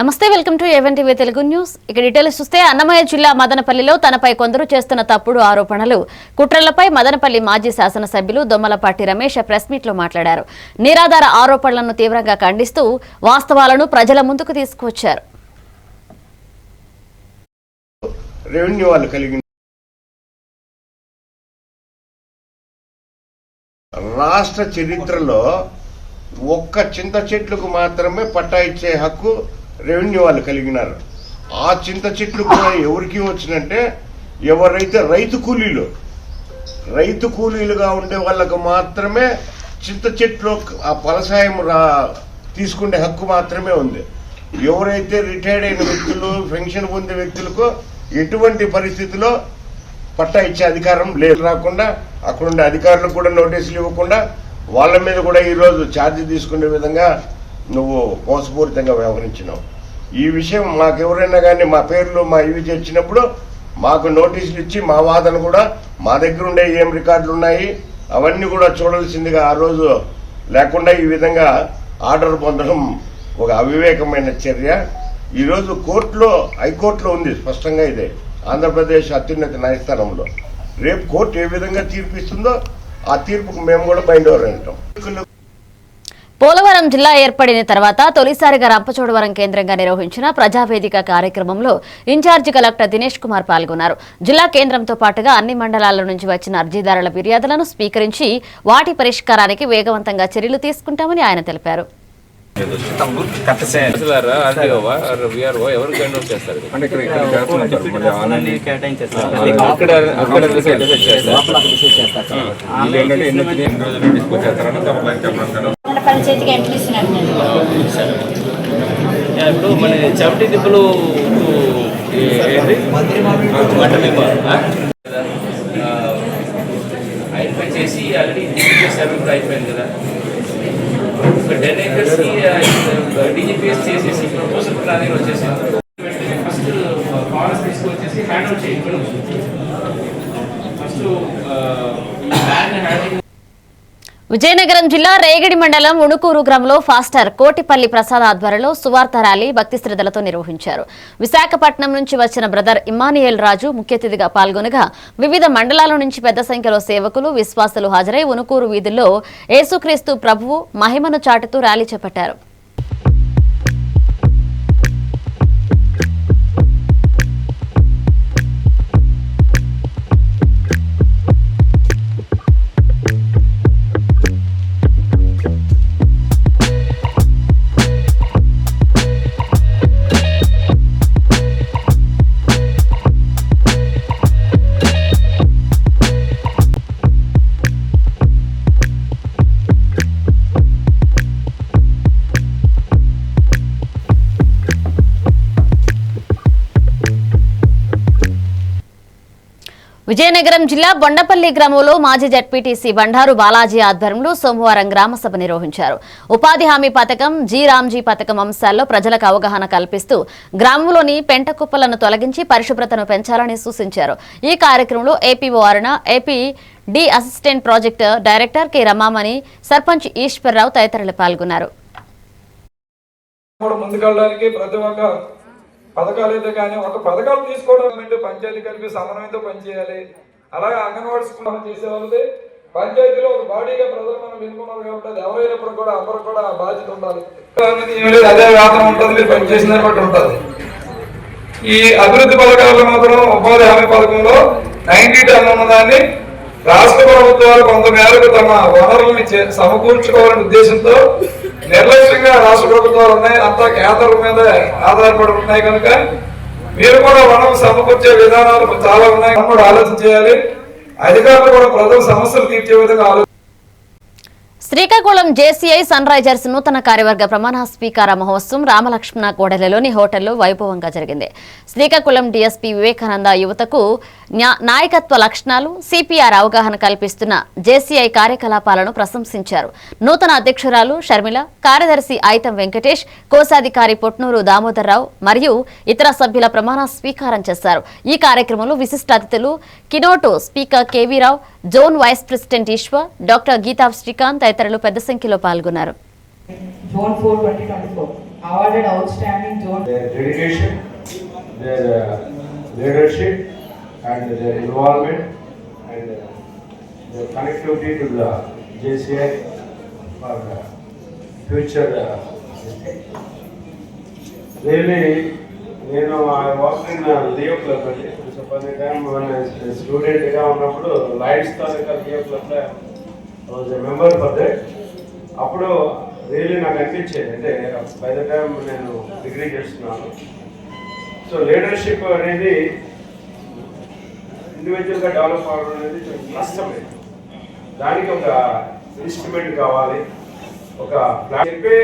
నమస్తే, welcome to A1 TV Telugu news. ఇక details చూస్తే అన్నమయ్య జిల్లా మదనపల్లిలో తనపై కొందరు చేస్తున్న తప్పుడు ఆరోపణలు, కుట్రలపై మదనపల్లి మాజీ శాసనసభ్యులు దొమ్మలపాటి రమేష్ ప్రెస్ మీట్ లో మాట్లాడారు. నిరాధార ఆరోపణలను తీవ్రంగా ఖండిస్తూ వాస్తవాలను ప్రజల ముందుకు తీసుకువచ్చారు. రాష్ట్ర చరిత్రలో ఒక్క చింత చెట్లకు మాత్రమే పట్టా ఇచ్చే హక్కు రెవెన్యూ వాళ్ళు కలిగినారు. ఆ చింత చెట్లు కూడా ఎవరికి వచ్చినంటే ఎవరైతే రైతు కూలీలుగా ఉండే వాళ్ళకు మాత్రమే చింత చెట్లు ఆ ఫలసాయం తీసుకునే హక్కు మాత్రమే ఉంది. ఎవరైతే రిటైర్డ్ అయిన వ్యక్తులు, పెన్షన్ పొందే వ్యక్తులకు ఎటువంటి పరిస్థితిలో పట్టా ఇచ్చే అధికారం లేదు. రాకుండా అక్కడుండే అధికారులకు కూడా నోటీసులు ఇవ్వకుండా వాళ్ళ మీద కూడా ఈరోజు ఛార్జీ తీసుకునే విధంగా నువ్వు మోసపూరితంగా వ్యవహరించినావు. ఈ విషయం మాకెవరైనా కానీ మా పేర్లు మా ఇవి చేర్చినప్పుడు మాకు నోటీసులు ఇచ్చి మా వాదన కూడా మా దగ్గర ఉండే ఏం రికార్డులు ఉన్నాయి అవన్నీ కూడా చూడాల్సిందిగా ఆ రోజు లేకుండా ఈ విధంగా ఆర్డర్ పొందడం ఒక అవివేకమైన చర్య. ఈరోజు కోర్టులో, హైకోర్టులో ఉంది స్పష్టంగా, ఇదే ఆంధ్రప్రదేశ్ అత్యున్నత న్యాయస్థానంలో. రేపు కోర్టు ఏ విధంగా తీర్పిస్తుందో ఆ తీర్పుకు మేము కూడా బైండ్ ఓవర్ అంటాం. పోలవరం జిల్లా ఏర్పడిన తర్వాత తొలిసారిగా రంపచోడవరం కేంద్రంగా నిర్వహించిన ప్రజావేదిక కార్యక్రమంలో ఇన్ఛార్జి కలెక్టర్ దినేష్ కుమార్ పాల్గొన్నారు. జిల్లా కేంద్రంతో పాటుగా అన్ని మండలాల నుంచి వచ్చిన అర్జీదారుల ఫిర్యాదులను స్వీకరించి వాటి పరిష్కారానికి వేగవంతంగా చర్యలు తీసుకుంటామని ఆయన తెలిపారు. పంచాయతీకి ఎంట్రీ ఇచ్చినట్టు ఇప్పుడు మన చవిటి దిబ్బలు ఐడెంటిఫై చేసి ఆల్రెడీ చేశారు, ఇప్పుడు అయిపోయింది కదా. ఒక 10 acres డీజీపీఎస్ చేసేసి ప్రపోజల్ ప్లానింగ్ వచ్చేసి ఫస్ట్ ఫారెస్ట్ తీసుకొచ్చేసి హ్యాండ్ అవుట్ చేయాలి. First land handing. విజయనగరం జిల్లా రేగడి మండలం ఉణుకూరు గ్రామంలో ఫాస్టర్ కోటిపల్లి ప్రసాద్ ఆధ్వర్యంలో సువార్త ర్యాలీ భక్తి శ్రద్ధలతో నిర్వహించారు. విశాఖపట్నం నుంచి వచ్చిన బ్రదర్ ఇమ్మానియేల్ రాజు ముఖ్య అతిథిగా పాల్గొనగా వివిధ మండలాల నుంచి పెద్ద సంఖ్యలో సేవకులు, విశ్వాసులు హాజరై ఉణుకూరు వీధుల్లో యేసుక్రీస్తు ప్రభువు మహిమను చాటుతూ ర్యాలీ చేపట్టారు. విజయనగరం జిల్లా బొండపల్లి గ్రామంలో మాజీ జడ్పీటీసీ బండారు బాలాజీ ఆధ్వర్యంలో సోమవారం గ్రామసభ నిర్వహించారు. ఉపాధి హామీ పథకం, రామ్జీ పథకం అంశాల్లో ప్రజలకు అవగాహన కల్పిస్తూ గ్రామంలోని పెంట కుప్పలను తొలగించి పరిశుభ్రతను పెంచాలని సూచించారు. ఈ కార్యక్రమంలో APO Aruna, AP D assistant project director K Ramamani, sarpanch Eshwar Rao తదితరులు పాల్గొన్నారు. పథకాలు అయితే కానీ ఒక పథకాలు తీసుకోవడం అంటే పంచాయతీ కలిపి సమన్వయంతో పనిచేయాలి. అలాగే అంగన్వాడీ స్కూల్ చేసేవాళ్ళది పంచాయతీలో ఒక బాడీగా ప్రజలు మనం ఎన్నుకున్నారు కాబట్టి అది ఎవరైనప్పుడు కూడా అందరూ కూడా ఆ బాధ్యత ఉండాలి. అదే వేతనం ఉంటుంది, మీరు పనిచేసిన బట్టి ఉంటుంది. ఈ అభివృద్ధి పథకాలు మాత్రం ఉపాధి హామీ పథకంలో 90 ఉన్నదాన్ని రాష్ట్ర ప్రభుత్వాలు కొంత మేరకు తమ వనరుల్ని సమకూర్చుకోవాలనే ఉద్దేశంతో నిర్లక్ష్యంగా రాష్ట్ర ప్రభుత్వాలు ఉన్నాయి, అంతా కేంద్రం మీద ఆధారపడి ఉన్నాయి. కనుక మీరు కూడా వనరులు సమకూర్చే విధానాలు చాలా ఉన్నాయి, కూడా ఆలోచన చేయాలి. అధికారులు కూడా ప్రజల సమస్యలు తీర్చే విధంగా ఆలోచన. శ్రీకాకుళం జేసీఐ సన్ రైజర్స్ నూతన కార్యవర్గ ప్రమాణ స్వీకార మహోత్సవం రామలక్ష్మణ కోడెలలోని హోటల్లో వైభవంగా జరిగింది. శ్రీకాకుళం డీఎస్పీ వివేకానంద యువతకు నాయకత్వ లక్షణాలు, సిపిఆర్ అవగాహన కల్పిస్తున్న జేసీఐ కార్యకలాపాలను ప్రశంసించారు. నూతన అధ్యక్షురాలు షర్మిల, కార్యదర్శి ఐతం వెంకటేష్, కోశాధికారి పొట్నూరు దామోదర్రావు మరియు ఇతర సభ్యుల ప్రమాణ స్వీకారం చేశారు. ఈ కార్యక్రమంలో విశిష్ట అతిథులు కినోటో speaker KV Rao, zone vice president Eshwar, doctor Gita Srikanth తదితరులు పెద్ద సంఖ్యలో పాల్గొన్నారు. awarded outstanding zone. Their dedication, their leadership, and their involvement, and their connectivity to the JCI for future. Really, I worked in Leo Club. So for the time when I was a student, Lions Leo Club, I was a member for that. అప్పుడు really నాకు అనిపించేది అంటే by the time నేను degree చేస్తున్నాను. So leadership అనేది ఇండివిజువల్గా develop అవ్వడం అనేది కొంచెం కష్టమే. దానికి ఒక ఇన్స్ట్రుమెంట్ కావాలి, ఒక చెప్పే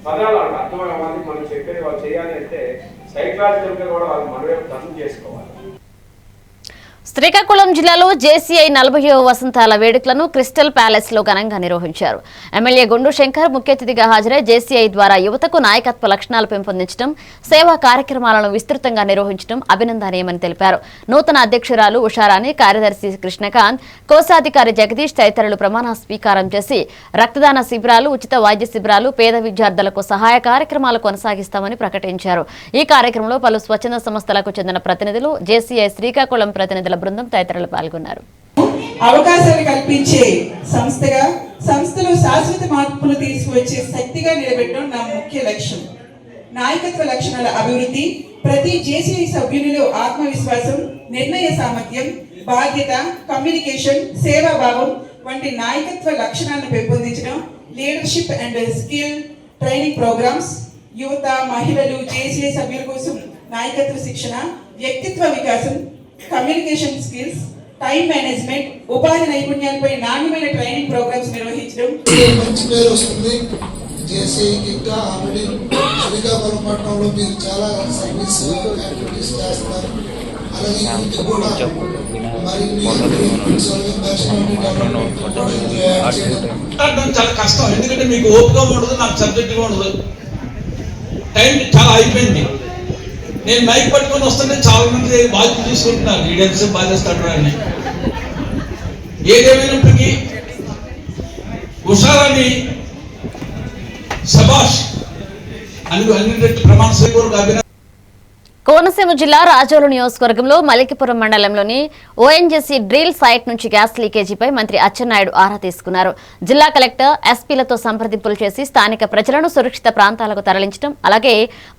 పదాలు అర్థమయ్యే వాళ్ళకి మనం చెప్పేది వాళ్ళు చేయాలి అంటే సైకలాజికల్గా కూడా వాళ్ళకి మనమే అర్థం చేసుకోవాలి. శ్రీకాకుళం జిల్లాలో జేసీఐ 40వ వసంతాల వేడుకలను క్రిస్టల్ ప్యాలెస్ లో ఘనంగా నిర్వహించారు. ఎమ్మెల్యే గుండు శంకర్ ముఖ్య అతిథిగా హాజరై జేసీఐ ద్వారా యువతకు నాయకత్వ లక్షణాలు పెంపొందించడం, సేవా కార్యక్రమాలను విస్తృతంగా నిర్వహించడం అభినందనీయమని తెలిపారు. నూతన అధ్యక్షురాలు ఉషారాణి, కార్యదర్శి కృష్ణకాంత్, కోశాధికారి జగదీష్ తదితరులు ప్రమాణ స్వీకారం చేసి రక్తదాన శిబిరాలు, ఉచిత వైద్య శిబిరాలు, పేద విద్యార్థులకు సహాయ కార్యక్రమాలు కొనసాగిస్తామని ప్రకటించారు. ఈ కార్యక్రమంలో పలు స్వచ్ఛంద సంస్థలకు చెందిన ప్రతినిధులు, జేసీఐ శ్రీకాకుళం ప్రతినిధుల బృందం తదితరులు పాల్గొన్నారు. అవకాశాలు కల్పించే సంస్థగా, సంస్థలో శాశ్వత మార్పులు తీసుకువచ్చే శక్తిగా నిలబెట్టడం నా ముఖ్య లక్ష్యం. నాయకత్వ లక్షణాల అభివృద్ధి, ప్రతి జేసీఐ సభ్యునిలో ఆత్మవిశ్వాసం, నిర్ణయ సామర్థ్యం, బాధ్యత, కమ్యూనికేషన్, సేవాభావం వంటి నాయకత్వ లక్షణాలను పెంపొందించడం, leadership and skill training programmes, యువత, మహిళలు, జేసీఐ సభ్యుల కోసం నాయకత్వ శిక్షణ, వ్యక్తిత్వ వికాసం, కమ్యూనికేషన్ స్కిల్స్, టైం మేనేజ్మెంట్, ఉపాధి నైపుణ్యాలపై నాణ్యమైన ట్రైనింగ్ ప్రోగ్రామ్స్ నిర్వహించడం. మంచి పేరు వస్తుంది జేసీఐకి. ఇంకా ఆల్రెడీ శ్రీకాకుళం పట్టణంలో మీరు చాలా సర్వీస్ యాక్టివిటీస్ చేస్తారు. అలాగే యూత్ కూడా మరి చాలా కష్టం, ఎందుకంటే మీకు ఓపిక ఉండదు, నాకు సబ్జెక్ట్ ఉండదు, టైం చాలా అయిపోయింది. నేను మైక్ పట్టుకొని వస్తుంటే చాలా మంది బాధ్యత తీసుకుంటున్నారు, లీడర్స్ బాధ్యస్తాడు అని. ఏదేమైనప్పటికీ ఉషారాన్ని శభాష్ అన్ని ప్రమాణ స్వీకరణ. కోనసీమ జిల్లా రాజోలు నియోజకవర్గంలో మలికిపురం మండలంలోని ఓఎన్జీసీ డ్రిల్ సైట్ నుంచి గ్యాస్ లీకేజీపై మంత్రి అచ్చెన్నాయుడు ఆరా తీసుకున్నారు. జిల్లా కలెక్టర్, ఎస్పీలతో సంప్రదింపులు చేసి స్థానిక ప్రజలను సురక్షిత ప్రాంతాలకు తరలించడం, అలాగే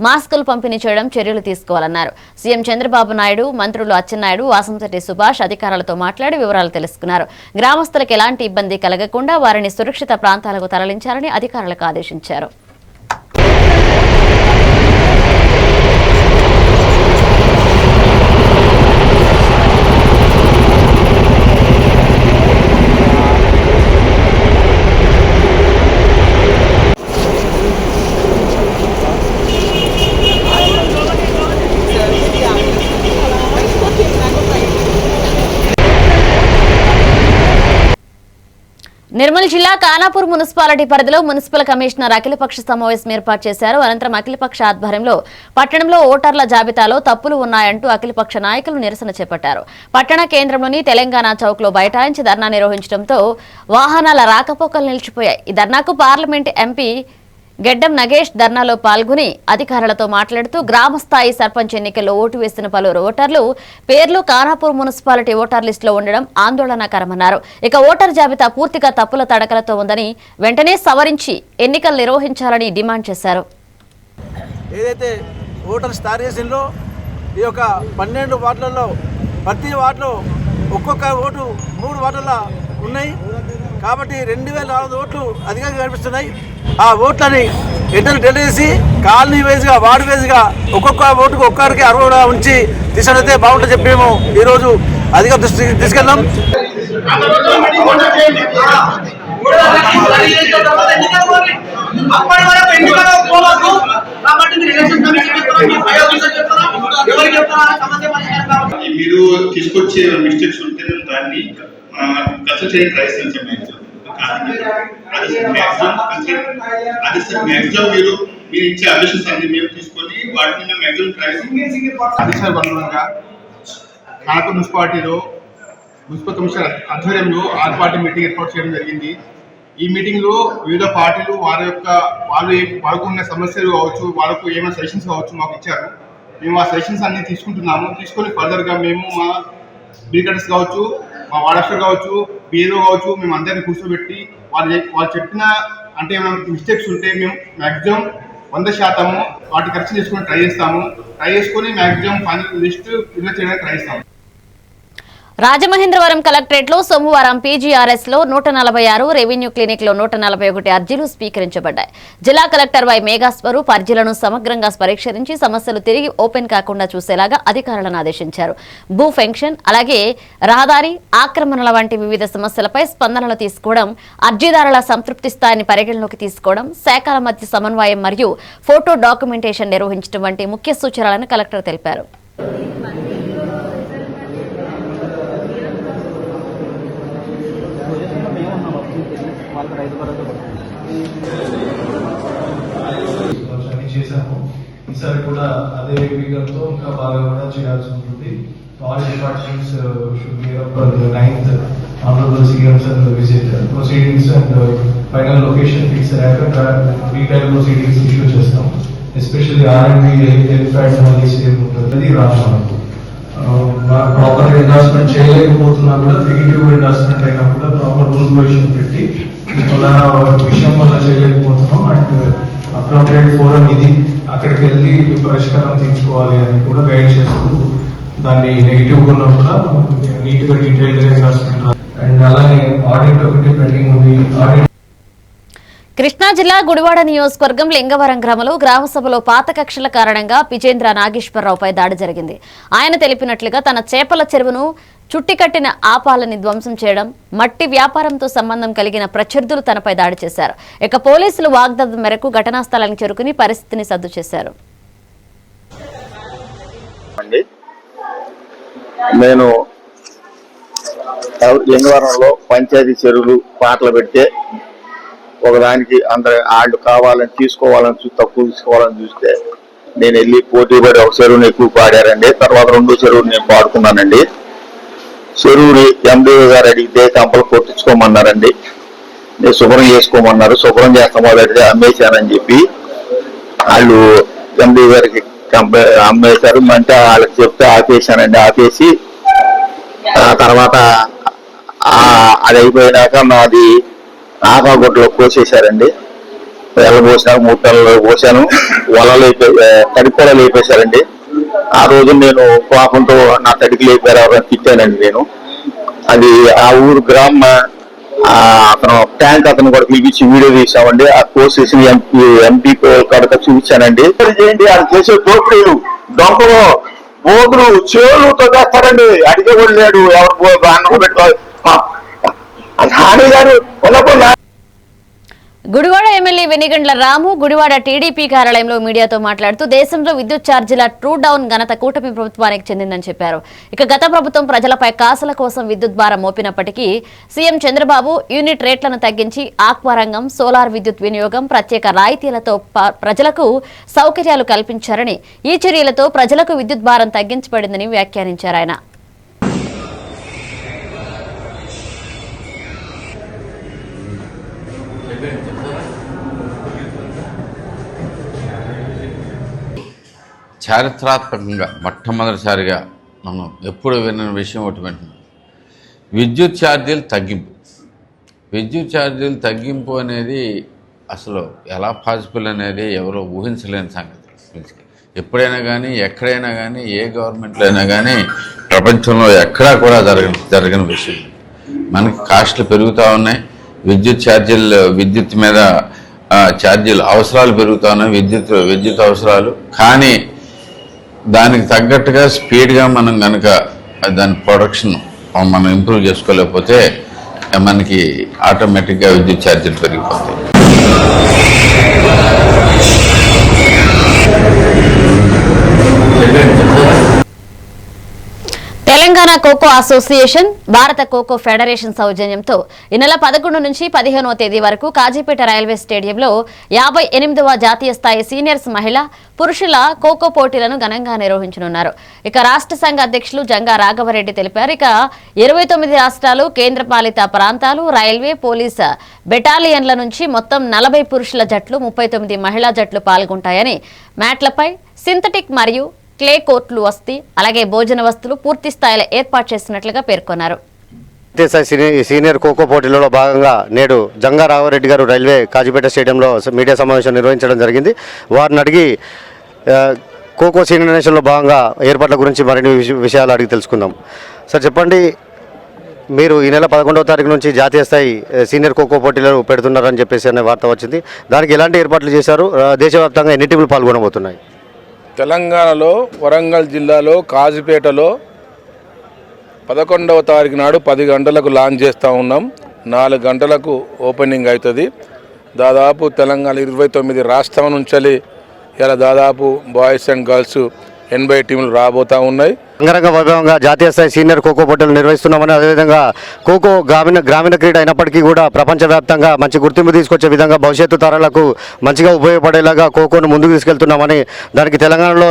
మాస్కులు పంపిణీ చేయడం చర్యలు తీసుకోవాలన్నారు. సీఎం చంద్రబాబు నాయుడు, మంత్రులు అచ్చెన్నాయుడు, వాసంశెట్టి సుభాష్ అధికారులతో మాట్లాడి వివరాలు తెలుసుకున్నారు. గ్రామస్తులకు ఎలాంటి ఇబ్బంది కలగకుండా వారిని సురక్షిత ప్రాంతాలకు తరలించాలని అధికారులకు ఆదేశించారు. నిర్మల్ జిల్లా ఖానాపూర్ మున్సిపాలిటీ పరిధిలో మున్సిపల్ కమిషనర్ అఖిలపక్ష సమావేశం ఏర్పాటు చేశారు. అనంతరం అఖిలపక్ష ఆధ్వర్యంలో పట్టణంలో ఓటర్ల జాబితాలో తప్పులు ఉన్నాయంటూ అఖిలపక్ష నాయకులు నిరసన చేపట్టారు. పట్టణ కేంద్రంలోని తెలంగాణ చౌక్ లో బైఠాయించి ధర్నా నిర్వహించడంతో వాహనాల రాకపోకలు నిలిచిపోయాయి. ఈ ధర్నాకు పార్లమెంట్ ఎంపీ గెడ్డం నగేష్ ధర్నాలో పాల్గొని అధికారులతో మాట్లాడుతూ గ్రామస్థాయి సర్పంచ్ ఎన్నికల్లో ఓటు వేసిన పలువురు ఓటర్లు పేర్లు ఖానాపూర్ మున్సిపాలిటీ ఓటర్ లిస్టులో ఉండడం ఆందోళనకరమన్నారు. ఇక ఓటర్ జాబితా పూర్తిగా తప్పుల తడకలతో ఉందని వెంటనే సవరించి ఎన్నికలు నిర్వహించాలని డిమాండ్ చేశారు. ఏదైతే ఓటర్ స్టారేషన్లో ఈ యొక్క 12 వార్డులలో ప్రతి వార్డులో ఒక్కొక్క ఓటు 3 వార్డుల ఉన్నాయి కాబట్టి 2400 ఓట్లు అధికంగా కనిపిస్తున్నాయి. ఆ ఓట్లని డెలిట్ చేసి కాలనీ వైజ్గా, వార్డు వైజ్గా ఒక్కొక్క ఓటుకు ఒక్కరికి 60 ఉంచి తీసుకెళ్తే బాగుంటుంది చెప్పి మేము ఈరోజు అధిక దృష్టికి తీసుకెళ్ళాం. మీరు తీసుకొచ్చే మిస్టేక్స్ ఉంటే దాన్ని కన్సిడర్ చేయడం ట్రై చేస్తాం. అది సార్ మ్యాక్సిమం మీరు ఇచ్చే అబ్జెక్షన్స్ అన్ని మేము తీసుకొని వాటిని మ్యాక్సిమం ట్రై అధికార బంధువులుగా ఖానాపూర్ మున్సిపల్ కమిషనర్ ఆధ్వర్యంలో 6 పార్టీ మీటింగ్ ఏర్పాటు చేయడం జరిగింది. ఈ మీటింగ్ లో వివిధ పార్టీలు వాళ్ళకు ఉన్న సమస్యలు కావచ్చు, వాళ్ళకు ఏమైనా సజెషన్స్ కావచ్చు మాకు ఇచ్చారు. మేము ఆ సజెషన్స్ అన్ని తీసుకుంటున్నాము. తీసుకొని ఫర్దర్ గా మేము మా డీకటర్స్ కావచ్చు, మా వాడస్టర్ కావచ్చు, బిఏలో కావచ్చు, మేము అందరినీ కూర్చోబెట్టి వాళ్ళు చెప్పిన అంటే ఏమైనా మిస్టేక్స్ ఉంటే మేము మ్యాక్సిమం 100% వాటి కరెక్షన్ చేసుకొని ట్రై చేసుకొని మ్యాక్సిమం ఫైనల్ లిస్ట్ రిలీజ్ చేయడానికి ట్రై చేస్తాము. రాజమహేంద్రవరం కలెక్టరేట్ లో సోమవారం పీజీఆర్ఎస్ లో 146, రెవెన్యూ క్లినిక్ లో 141 అర్జీలు స్వీకరించబడ్డాయి. జిల్లా కలెక్టర్ వై మేఘాస్వరూప్ అర్జీలను సమగ్రంగా పరిష్కరించి సమస్యలు తిరిగి ఓపెన్ కాకుండా చూసేలాగా అధికారులను ఆదేశించారు. భూ ఫెన్షన్, అలాగే రహదారి ఆక్రమణల వంటి వివిధ సమస్యలపై స్పందనలు తీసుకోవడం, అర్జీదారుల సంతృప్తి స్థాయిని పరిగణలోకి తీసుకోవడం, శాఖల మధ్య సమన్వయం మరియు ఫోటో డాక్యుమెంటేషన్ నిర్వహించడం వంటి ముఖ్య సూచనలను కలెక్టర్ తెలిపారు. చేశాము. ఈసారి కూడా అదే విగంతో ఇంకా బాగా కూడా చేయాల్సి ఉంటుంది. All departments should be up for the 9th honorable CM sir visit proceedings and final location fix అయ్యాక డీటెయిల్ proceedings ఇష్యూ చేస్తాం. ఎస్పెషల్లీ R&D హెలిప్యాడ్ అనేది సేమ్ ఉంటుంది. రాష్ట్రాలకు ప్రాపర్ ఇన్వెస్ట్మెంట్ చేయలేకపోతున్నా కూడా ఫిగిటివ్ ఇన్వెస్ట్మెంట్ అయినా కూడా ప్రాపర్ రూల్ ప్రొవిజన్ పెట్టి విషయం వల్ల చేయలేకపోతున్నాం అండ్ అప్రోప్రియేట్ ఫోరం ఇది, అక్కడికి వెళ్ళి పరిష్కారం తీర్చుకోవాలి అని కూడా గైడ్ చేస్తూ దాన్ని నెగిటివ్ ఉన్నా కూడా నీట్ గా డీటెయిల్ గా ఇన్వెస్ట్మెంట్ అండ్ అలాగే ఆడిట్ ఒకటి పెండింగ్ ఉంది. ఆడిట్ కృష్ణా జిల్లా గుడివాడ నియోజకవర్గం లింగవరం గ్రామంలో గ్రామ సభలో పాత కక్షల కారణంగా పిజేంద్ర నాగేశ్వరరావుపై దాడి జరిగింది. ఆయన తెలిపినట్లుగా తన చేపల చెరువును చుట్టికట్టిన ఆపాలని ధ్వంసం చేయడం, మట్టి వ్యాపారంతో సంబంధం కలిగిన ప్రత్యర్థులు తనపై దాడి చేశారు. ఇక పోలీసులు వాగ్దానం మేరకు ఘటనా స్థలానికి చేరుకుని పరిస్థితిని సద్దు చేశారు. నేను లింగవరంలో పంచాయతీ చెరువులు పాటలు పెడితే ఒకదానికి అందరు వాళ్ళు కావాలని తీసుకోవాలని తక్కువ తీసుకోవాలని చూస్తే నేను వెళ్ళి పోటీ పడి ఒక చెరువుని ఎక్కువ పాడారండి. తర్వాత 2 చెరువులు నేను పాడుకున్నానండి. చెరువుని ఎండీ గారు అడిగితే కంపలు కొట్టించుకోమన్నారండి. నేను శుభ్రం చేసుకోమన్నారు. శుభ్రం చేస్తాం మొదటిగా అమ్మేశానని చెప్పి వాళ్ళు ఎండీ గారికి అమ్మేశారు. అంటే వాళ్ళకి చెప్తే ఆపేశానండి. ఆపేసి ఆ తర్వాత అది అయిపోయినాక నాది ఆకాగొడ్లో కోసేశారండి. వెళ్ళబోసాను, 3 టన్నులు పోసాను. తడికి కూడా లేపేశారండి. ఆ రోజు నేను కోపంతో నా తడికి లేపారు ఎవరైనా తిట్టానండి నేను. అది ఆ ఊరు గ్రామ అతను ట్యాంక్ అతను కూడా పిలిపించి వీడియో తీసామండి. ఆ కోసేసి ఎంపీ కడక చూపించానండి. చేయండి వాళ్ళు చేసే దోపిడీలు, దొంగలు, బోధులు, చేలుతో చేస్తారండి. అడిగే కూడా లేడు ఎవరు అన్నం పెట్టుకోవాలి. హాని గారు ఉన్నప్పుడు గుడివాడ ఎమ్మెల్యే వెనిగండ్ల రాము గుడివాడ టీడీపీ కార్యాలయంలో మీడియాతో మాట్లాడుతూ దేశంలో విద్యుత్ ఛార్జీల ట్రూ డౌన్ ఘనత కూటమి ప్రభుత్వానికి చెందిందని చెప్పారు. ఇక గత ప్రభుత్వం ప్రజలపై కాసుల కోసం విద్యుత్ భారం మోపినప్పటికీ సీఎం చంద్రబాబు యూనిట్ రేట్లను తగ్గించి ఆక్వా రంగం, సోలార్ విద్యుత్ వినియోగం, ప్రత్యేక రాయితీలతో ప్రజలకు సౌకర్యాలు కల్పించారని, ఈ చర్యలతో ప్రజలకు విద్యుత్ భారం తగ్గించబడిందని వ్యాఖ్యానించారు ఆయన. చారిత్రాత్మకంగా మొట్టమొదటిసారిగా మనం ఎప్పుడు విన్న విషయం ఒకటి వింటున్నాం. విద్యుత్ ఛార్జీలు తగ్గింపు. విద్యుత్ ఛార్జీలు తగ్గింపు అనేది అసలు ఎలా పాసిబుల్ అనేది ఎవరో ఊహించలేని సంగతి. ఎప్పుడైనా కానీ ఎక్కడైనా కానీ ఏ గవర్నమెంట్లో అయినా కానీ ప్రపంచంలో ఎక్కడా కూడా జరగని విషయం. మనకి కాస్ట్లు పెరుగుతూ ఉన్నాయి. విద్యుత్ ఛార్జీలు, విద్యుత్ మీద ఛార్జీలు, అవసరాలు పెరుగుతూ ఉన్నాయి. విద్యుత్ అవసరాలు. కానీ దానికి తగ్గట్టుగా స్పీడ్గా మనం కనుక దాని ప్రొడక్షన్ మనం ఇంప్రూవ్ చేసుకోలేకపోతే మనకి ఆటోమేటిక్గా విద్యుత్ ఛార్జీలు పెరిగిపోతాయి. తెలంగాణ ఖోఖో అసోసియేషన్ భారత ఖోఖో ఫెడరేషన్ సౌజన్యంతో ఈ నెల 11 నుంచి 15వ తేదీ వరకు కాజీపేట రైల్వే స్టేడియంలో 58వ జాతీయ స్థాయి సీనియర్స్ మహిళా పురుషుల ఖోఖో పోటీలను ఘనంగా నిర్వహించనున్నారు. ఇక రాష్ట్ర సంఘ అధ్యక్షులు జంగా రాఘవరెడ్డి తెలిపారు. ఇక 29 రాష్ట్రాలు, కేంద్రపాలిత ప్రాంతాలు, రైల్వే, పోలీస్ బెటాలియన్ల నుంచి మొత్తం 40 పురుషుల జట్లు, 39 మహిళా జట్లు పాల్గొంటాయని, మ్యాట్లపై సింథటిక్ మరియు క్లే కోర్టులు వస్తీ అలాగే భోజన వస్తువులు పూర్తి స్థాయిలో ఏర్పాటు చేసినట్లుగా పేర్కొన్నారు. సీనియర్ ఖోఖో పోటీలలో భాగంగా నేడు జంగా రాఘవరెడ్డి గారు రైల్వే కాజీపేట స్టేడియంలో మీడియా సమావేశం నిర్వహించడం జరిగింది. వారిని అడిగి ఖోఖో సీనియర్ నేషన్లో భాగంగా ఏర్పాట్ల గురించి మరిన్ని విషయాలు అడిగి తెలుసుకుందాం. సార్ చెప్పండి, మీరు ఈ నెల 11వ తారీఖు నుంచి జాతీయ స్థాయి సీనియర్ ఖోఖో పోటీలు పెడుతున్నారని చెప్పేసి అనే వార్త వచ్చింది. దానికి ఎలాంటి ఏర్పాట్లు చేశారు? దేశవ్యాప్తంగా ఎన్ని టీములు పాల్గొనబోతున్నాయి? తెలంగాణలో వరంగల్ జిల్లాలో కాజీపేటలో 11వ తారీఖు నాడు 10 గంటలకు లాంచ్ చేస్తూ ఉన్నాం. 4 గంటలకు ఓపెనింగ్ అవుతుంది. దాదాపు తెలంగాణ 29 రాష్ట్రం నుంచి ఇలా దాదాపు బాయ్స్ అండ్ గర్ల్స్ 80 టీములు రాబోతూ ఉన్నాయి. అంగరంగ వైభవంగా జాతీయ స్థాయి సీనియర్ ఖోఖో పోటీలు నిర్వహిస్తున్నామని, అదేవిధంగా ఖోఖో గ్రామీణ క్రీడ అయినప్పటికీ కూడా ప్రపంచవ్యాప్తంగా మంచి గుర్తింపు తీసుకొచ్చే విధంగా భవిష్యత్తు తరాలకు మంచిగా ఉపయోగపడేలాగా ఖోఖోను ముందుకు తీసుకెళ్తున్నామని, దానికి తెలంగాణలో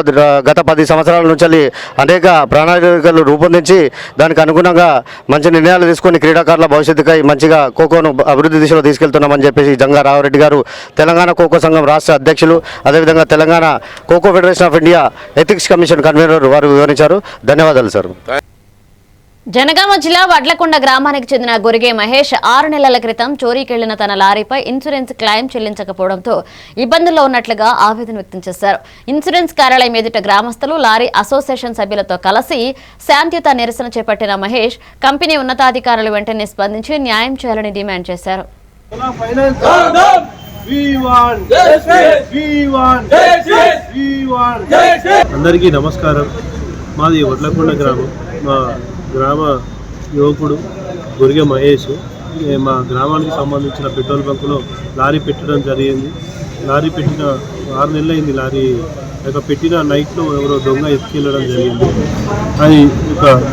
గత 10 సంవత్సరాల నుంచి అనేక ప్రణాళికలు రూపొందించి దానికి అనుగుణంగా మంచి నిర్ణయాలు తీసుకొని క్రీడాకారుల భవిష్యత్తుకై మంచిగా ఖోఖోను అభివృద్ధి దిశలో తీసుకెళ్తున్నామని చెప్పేసి జంగా రాఘవరెడ్డి గారు, తెలంగాణ ఖోఖో సంఘం రాష్ట్ర అధ్యక్షులు, అదేవిధంగా Telangana kho kho federation of India ethics commission convener వారు వివరించారు. ధన్యవాదాలు సార్. జనగామ జిల్లా వడ్లకొండ గ్రామానికి చెందిన గొరిగే మహేష్ 6 నెలల క్రితం చోరీకెళ్లిన తన లారీపై ఇన్సూరెన్స్ క్లెయిమ్ చెల్లించకపోవడంతో ఇబ్బందుల్లో ఉన్నట్లుగా ఆవేదన వ్యక్తం చేశారు. ఇన్సూరెన్స్ కార్యాలయం ఎదుట గ్రామస్తులు, లారీ అసోసియేషన్ సభ్యులతో కలిసి శాంతియుత నిరసన చేపట్టిన మహేష్ కంపెనీ ఉన్నతాధికారులు వెంటనే స్పందించి న్యాయం చేయాలని డిమాండ్ చేశారు. అందరికీ నమస్కారం. మాది వడ్లకొండ గ్రామం. మా గ్రామ యువకుడు గొరిగే మహేష్ మా గ్రామానికి సంబంధించిన పెట్రోల్ బంకులో లారీ పెట్టడం జరిగింది. లారీ పెట్టిన 6 నెలలు అయింది. లారీ పెట్టిన నైట్లో ఎవరో దొంగ ఎత్తుకెళ్ళడం జరిగింది. అది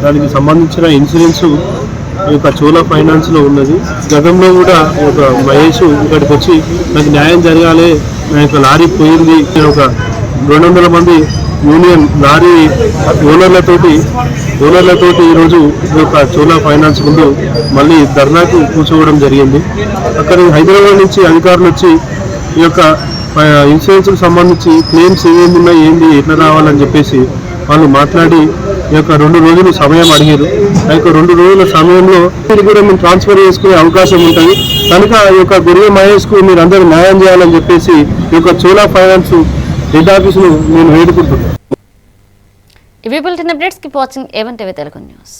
దానికి సంబంధించిన ఇన్సూరెన్సు చోళ ఫైనాన్స్లో ఉన్నది. గతంలో కూడా ఒక మహేష్ ఇక్కడికి వచ్చి నాకు న్యాయం జరగాలి, నా యొక్క లారీ పోయింది, నేను ఒక 200 మంది యూనియన్ లారీ ఓనర్లతోటి ఈరోజు చోళ ఫైనాన్స్ ముందు మళ్ళీ ధర్నాకు కూర్చోవడం జరిగింది. అక్కడ హైదరాబాద్ నుంచి అధికారులు వచ్చి ఈ యొక్క ఇన్సూరెన్స్కి సంబంధించి క్లెయిమ్స్ ఏమేమి ఉన్నాయి, ఏంటి, ఎట్లా రావాలని చెప్పేసి వాళ్ళు మాట్లాడి ఈ యొక్క 2 రోజులు సమయం అడిగారు. ఆ యొక్క 2 రోజుల సమయంలో కూడా మేము ట్రాన్స్ఫర్ చేసుకునే అవకాశం ఉంటుంది కనుక ఈ యొక్క గొరిగే మహేష్కు మీరు అందరూ న్యాయం చేయాలని చెప్పేసి ఈ యొక్క చోళ ఫైనాన్స్ హెడ్ ఆఫీసును నేను వేడుకుంటున్నాను. ఇవి bulletin updates. Keep watching A1 TV Telugu news.